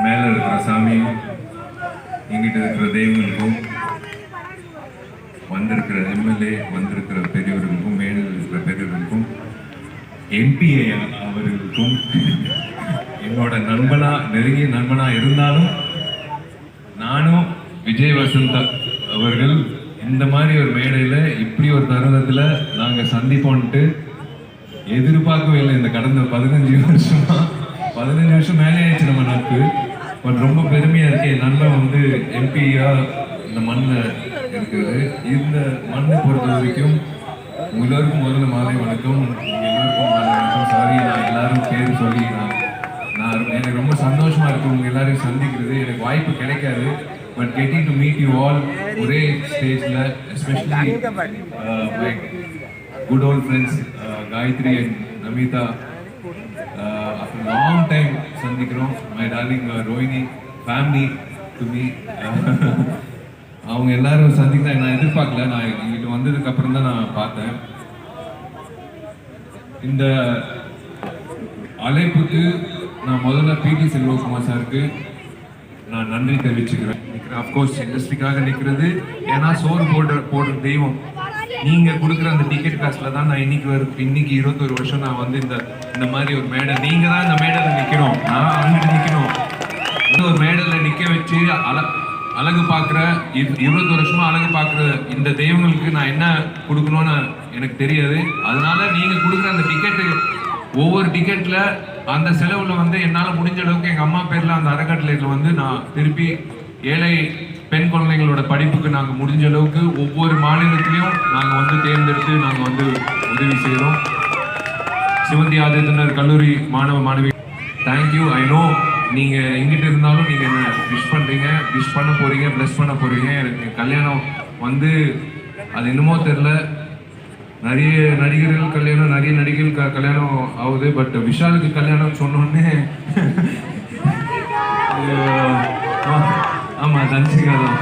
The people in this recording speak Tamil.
மேலே இருக்கிற சாமி, எங்கிட்ட இருக்கிற தெய்வங்களுக்கும், வந்திருக்கிற எம்எல்ஏ, வந்திருக்கிற பெரியவர்களுக்கும், மேலில் இருக்கிற பெரியவர்களுக்கும், எம்பிஏ அவர்களுக்கும், என்னோட நெருங்கிய நண்பனா இருந்தாலும் நானும் விஜய் வசந்த் அவர்கள் இந்த மாதிரி ஒரு மேடையில் இப்படி ஒரு தருணத்தில் நாங்கள் சந்திப்போன்ட்டு எதிர்பார்க்கவே இல்லை. இந்த கடந்த 15 வருஷம் மேலே ஆயிடுச்சு நம்ம நட்பு. பட் ரொம்ப பெருமையாக இருக்கு. என் நண்பன் வந்து எம்பியா இந்த மண்ணில் இருக்குது. இந்த மண்ணை பொறுத்த வரைக்கும் எல்லோருக்கும் முதல்ல மாலை வணக்கம். எல்லோருக்கும் மாலை வணக்கம். சாரி, நான் எல்லாரும் பேர் சொல்லி நான் எனக்கு ரொம்ப சந்தோஷமா இருக்கு உங்க எல்லாரையும் சந்திக்கிறது. எனக்கு வாய்ப்பு கிடைக்காது. But getting to meet you all ஒரே ஸ்டேஜில், especially my good old friends Gayathri and Namitha, after long time சந்திக்கிறோம். My darling Rohini family to me. அவங்க எல்லாரும் சந்திக்க நான் எதிர்பார்க்கல. நான் இங்கிட்ட வந்ததுக்கு அப்புறம் தான் நான் பார்த்தேன். இந்த அழைப்புக்கு நான் முதல்ல பிடி செல்வகுமார் சாருக்கு நான் நன்றி தெரிவிச்சுக்கிறேன். அஃப்கோர்ஸ் இண்டஸ்ட்ரிக்காக நிற்கிறது. ஏன்னா சோறு போடுற தெய்வம் நீங்கள் கொடுக்குற அந்த டிக்கெட் காஸ்ட்டில் தான் நான் இன்னைக்கு 21 வருஷம் நான் வந்து இந்த மாதிரி ஒரு மேடை, நீங்கள் தான் இந்த மேடையில் நிற்கணும், நான் அங்கிட்டு நிற்கணும். இந்த ஒரு மேடையில் நிற்க வச்சு அழகு பார்க்குற 21 வருஷமாக அழகு பார்க்குற இந்த தெய்வங்களுக்கு நான் என்ன கொடுக்கணும்னு எனக்கு தெரியாது. அதனால நீங்கள் கொடுக்குற அந்த டிக்கெட்டு, ஒவ்வொரு டிக்கெட்டில் அந்த செலவில் வந்து என்னால் முடிஞ்ச அளவுக்கு எங்கள் அம்மா பேரில் அந்த அறக்கட்டளையில் வந்து நான் திருப்பி ஏழை பெண் குழந்தைங்களோட படிப்புக்கு நாங்கள் முடிஞ்ச அளவுக்கு ஒவ்வொரு மாநிலத்திலையும் நாங்கள் வந்து தேர்ந்தெடுத்து நாங்கள் வந்து உதவி செய்கிறோம். சிவந்தி ஆதித்தனர் கல்லூரி மாணவி, தேங்க்யூ. ஐ நோ நீங்கள் எங்கிட்ட இருந்தாலும் நீங்கள் என்ன விஷ் பண்ணுறீங்க, விஷ் பண்ண போகிறீங்க, ப்ளஸ் பண்ண போகிறீங்க. எனக்கு கல்யாணம் வந்து அது என்னமோ தெரில, நிறைய நடிகர்கள் கல்யாணம், நிறைய நடிகர்கள் கல்யாணம் ஆகுது. பட் விஷாலுக்கு கல்யாணம் சொன்னோடனே ஆமாம் தனிச்சிக்காதான்